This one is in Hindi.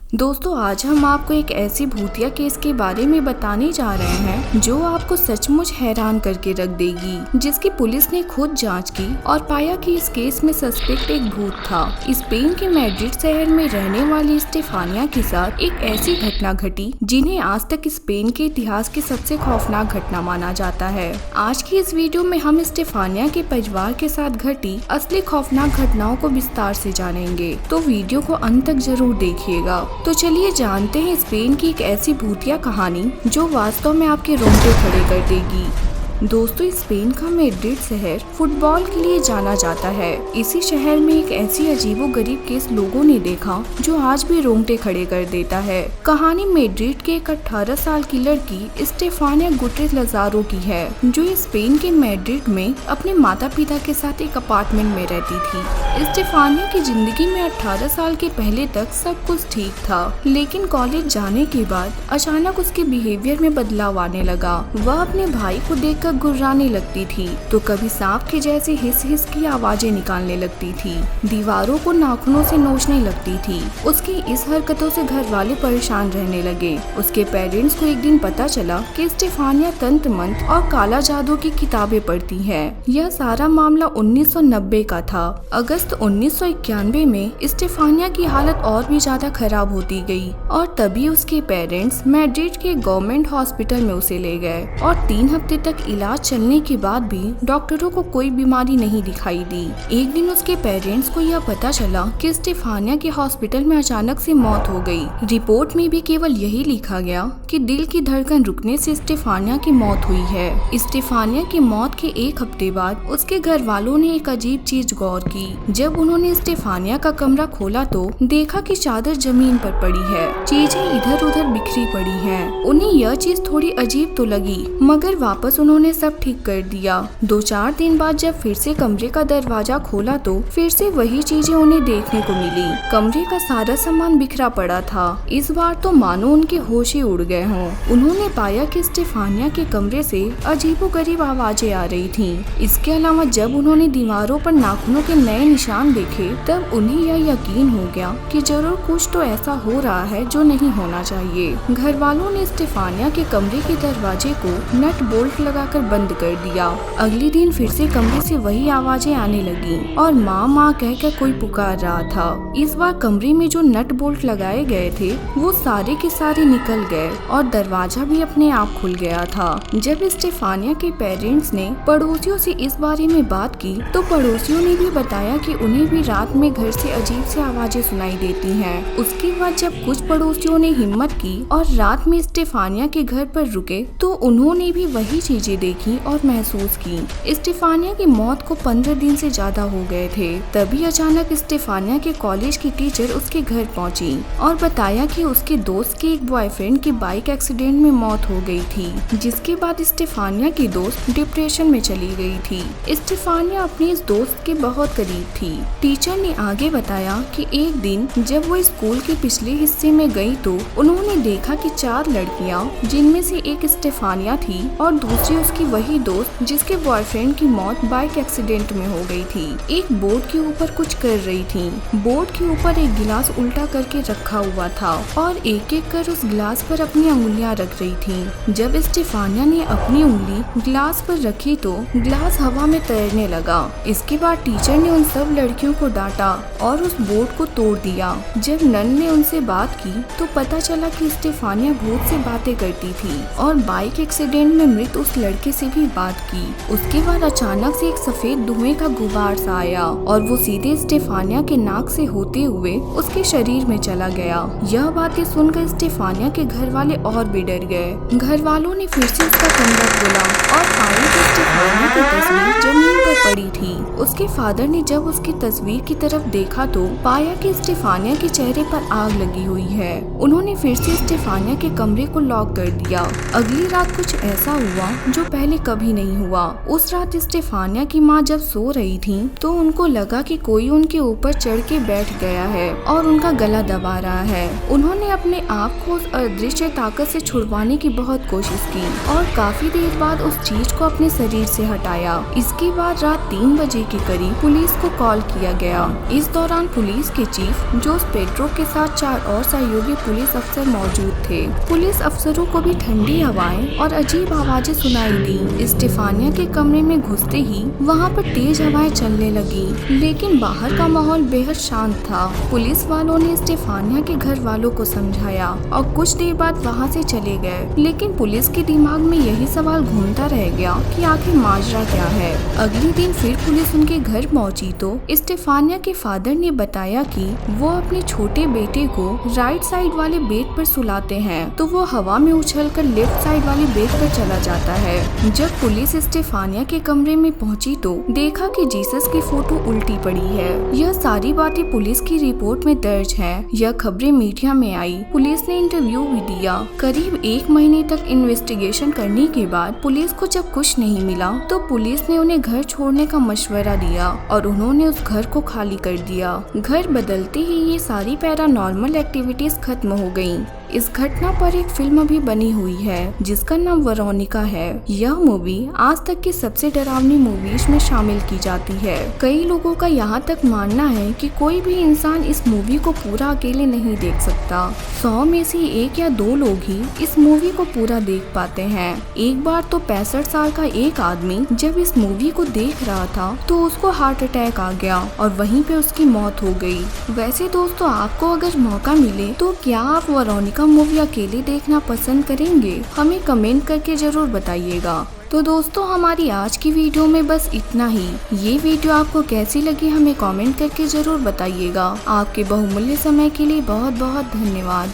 दोस्तों, आज हम आपको एक ऐसी भूतिया केस के बारे में बताने जा रहे हैं जो आपको सचमुच हैरान करके रख देगी, जिसकी पुलिस ने खुद जांच की और पाया कि इस केस में सस्पेक्ट एक भूत था। स्पेन के मैड्रिड शहर में रहने वाली स्टेफानिया के साथ एक ऐसी घटना घटी जिन्हें आज तक स्पेन के इतिहास की सबसे खौफनाक घटना माना जाता है। आज की इस वीडियो में हम स्टेफानिया के परिवार के साथ घटी असली खौफनाक घटनाओं को विस्तार से जानेंगे, तो वीडियो को अंत तक जरूर देखिएगा। तो चलिए जानते हैं स्पेन की एक ऐसी भूतिया कहानी जो वास्तव में आपके रोंगटे खड़े कर देगी। दोस्तों, स्पेन का मैड्रिड शहर फुटबॉल के लिए जाना जाता है। इसी शहर में एक ऐसी अजीबोगरीब केस लोगों ने देखा जो आज भी रोंगटे खड़े कर देता है। कहानी मैड्रिड के एक 18 साल की लड़की स्टेफानिया गुटेरेस लजारो की है, जो स्पेन के मैड्रिड में अपने माता पिता के साथ एक अपार्टमेंट में रहती थी। स्टेफानिया की जिंदगी में 18 साल के पहले तक सब कुछ ठीक था, लेकिन कॉलेज जाने के बाद अचानक उसके बिहेवियर में बदलाव आने लगा। वह अपने भाई को देखकर गुर्राने लगती थी, तो कभी सांप के जैसे हिस हिस की आवाजें निकालने लगती थी, दीवारों को नाखूनों से नोचने लगती थी। उसकी इस हरकतों से घर वाले परेशान रहने लगे। उसके पेरेंट्स को एक दिन पता चला कि स्टेफानिया तंत्र मंत्र और काला जादू की किताबें पढ़ती है। यह सारा मामला 1990 का था। अगस्त 1991 में स्टेफानिया की हालत और भी ज्यादा खराब होती गई और तभी उसके पेरेंट्स मैड्रिड के गवर्नमेंट हॉस्पिटल में उसे ले गए और 3 हफ्ते तक इलाज चलने के बाद भी डॉक्टरों को कोई बीमारी नहीं दिखाई दी। एक दिन उसके पेरेंट्स को यह पता चला कि स्टेफानिया के हॉस्पिटल में अचानक से मौत हो गई। रिपोर्ट में भी केवल यही लिखा गया कि दिल की धड़कन रुकने से स्टेफानिया की मौत हुई है। स्टेफानिया की मौत के 1 हफ्ते बाद उसके घर वालों ने एक अजीब चीज गौर की। जब उन्होंने स्टेफानिया का कमरा खोला तो देखा कि चादर जमीन पर पड़ी है, चीजें इधर उधर बिखरी पड़ी हैं। उन्हें यह चीज थोड़ी अजीब तो लगी, मगर वापस उन्होंने सब ठीक कर दिया। 2-4 दिन बाद जब फिर से कमरे का दरवाजा खोला तो फिर से वही चीजें उन्हें देखने को मिली। कमरे का सारा सामान बिखरा पड़ा था। इस बार तो मानो उनके होश ही उड़ गए हों। उन्होंने पाया कि स्टेफानिया के कमरे से अजीबोगरीब आवाजें आ रही थीं। इसके अलावा जब उन्होंने दीवारों पर नाखूनों के नए निशान देखे तब उन्हें यह यकीन हो गया कि जरूर कुछ तो ऐसा हो रहा है जो नहीं होना चाहिए। घर वालों ने स्टेफानिया के कमरे के दरवाजे को नट बोल्ट लगाकर बंद कर दिया। अगले दिन फिर से कमरे से वही आवाजें आने लगी और माँ माँ कहकर कोई पुकार रहा था। इस बार कमरे में जो नट बोल्ट लगाए गए थे वो सारे के सारे निकल गए और दरवाजा भी अपने आप खुल गया था। जब स्टेफानिया के पेरेंट्स ने पड़ोसियों से इस बारे में बात की तो पड़ोसियों ने भी बताया कि उन्हें भी रात में घर से अजीब सी आवाजें सुनाई देती हैं। उसके बाद जब कुछ पड़ोसियों ने हिम्मत की और रात में स्टेफानिया के घर पर रुके तो उन्होंने भी वही चीजें देखी और महसूस की। स्टेफानिया की मौत को 15 दिन से ज्यादा हो गए थे। तभी अचानक स्टेफानिया के कॉलेज की टीचर उसके घर पहुंची और बताया कि उसके दोस्त के एक बॉयफ्रेंड की बाइक एक्सीडेंट में मौत हो गई थी, जिसके बाद स्टेफानिया की दोस्त डिप्रेशन में चली गई थी। स्टेफानिया अपने इस दोस्त के बहुत करीब थी। टीचर ने आगे बताया कि एक दिन जब वो स्कूल के पिछले हिस्से में गई तो उन्होंने देखा कि 4 लड़कियां, जिनमें से एक स्टेफानिया थी और दूसरी उसकी वही दोस्त जिसके बॉयफ्रेंड की मौत बाइक एक्सीडेंट में हो गई थी, एक बोर्ड के ऊपर कुछ कर रही थी। बोर्ड के ऊपर एक गिलास उल्टा करके रखा हुआ था और एक एक कर उस गिलास पर अपनी उंगलियां रख रही थी। जब स्टेफानिया ने अपनी उंगली गिलास पर रखी तो गिलास हवा में तैरने लगा। इसके बाद टीचर ने उन सब लड़कियों को डांटा और उस बोर्ड को तोड़ दिया। जब नन ने उनसे बात की तो पता चला कि स्टेफानिया भूत से बातें करती थी और बाइक एक्सीडेंट में मृत उस लड़के से भी बात की। उसके बाद अचानक से एक सफेद धुएं का गुबार सा आया और वो सीधे स्टेफानिया के नाक से होते हुए उसके शरीर में चला गया। यह बातें सुनकर स्टेफानिया के घर वाले और भी डर गए। घर वालों ने फिर से उसका कमरा खोला और पाया कि स्टेफानिया की तस्वीर जमीन पर पड़ी थी। उसके फादर ने जब उसकी तस्वीर की तरफ देखा तो पाया कि स्टेफानिया के चेहरे पर आग लगी हुई है। उन्होंने फिर से स्टेफानिया के कमरे को लॉक कर दिया। अगली रात कुछ ऐसा हुआ जो पहले कभी नहीं हुआ। उस रात स्टेफानिया की माँ जब सो रही थी तो उनको लगा कि कोई उनके ऊपर चढ़ के बैठ गया है और उनका गला दबा रहा है। उन्होंने अपने आप को उस अदृश्य ताकत से छुड़वाने की बहुत कोशिश की और काफी देर बाद उस चीज को अपने शरीर से हटाया। इसके बाद रात 3 बजे के करीब पुलिस को कॉल किया गया। इस दौरान पुलिस के चीफ जोस पेड्रो के साथ 4 और सहयोगी पुलिस अफसर मौजूद थे। पुलिस अफसरों को भी ठंडी हवाएं और अजीब आवाजें सुनाई दी। स्टेफानिया के कमरे में घुसते ही वहाँ पर तेज हवाएं चलने लगी, लेकिन बाहर का माहौल बेहद शांत था। पुलिस वालों ने स्टेफानिया के घर वालों को समझाया और कुछ देर बाद वहाँ से चले गए, लेकिन पुलिस के दिमाग में यही सवाल घूमता रह गया कि आखिर माजरा क्या है। अगले दिन फिर पुलिस उनके घर पहुंची तो स्टेफानिया के फादर ने बताया कि वो अपने छोटे बेटे को राइट साइड वाले बेड पर सुलाते हैं तो वो हवा में उछलकर लेफ्ट साइड वाले बेड पर चला जाता है। जब पुलिस स्टेफानिया के कमरे में पहुंची तो देखा कि जीसस की फोटो उल्टी पड़ी है। यह सारी बातें पुलिस की रिपोर्ट में दर्ज है। यह खबरें मीडिया में आई। पुलिस ने इंटरव्यू भी दिया। करीब 1 महीने तक इन्वेस्टिगेशन करने के बाद पुलिस को जब कुछ नहीं मिला तो पुलिस ने उन्हें घर छोड़ने का मशवरा दिया और उन्होंने उस घर को खाली कर दिया। घर बदलते ही ये सारी पैरानॉर्मल एक्टिविटीज खत्म हो गयी। इस घटना पर एक फिल्म भी बनी हुई है जिसका नाम वेरोनिका है। यह मूवी आज तक की सबसे डरावनी मूवीज में शामिल की जाती है। कई लोगों का यहाँ तक मानना है कि कोई भी इंसान इस मूवी को पूरा अकेले नहीं देख सकता। 100 में से 1 या 2 लोग ही इस मूवी को पूरा देख पाते हैं। एक बार तो 65 साल का एक आदमी जब इस मूवी को देख रहा था तो उसको हार्ट अटैक आ गया और वहीं पे उसकी मौत हो गई। वैसे दोस्तों, आपको अगर मौका मिले तो क्या आप वेरोनिका मूवी अकेले देखना पसंद करेंगे? हमें कमेंट करके जरूर बताइएगा। तो दोस्तों, हमारी आज की वीडियो में बस इतना ही। ये वीडियो आपको कैसी लगी हमें कमेंट करके जरूर बताइएगा। आपके बहुमूल्य समय के लिए बहुत बहुत धन्यवाद।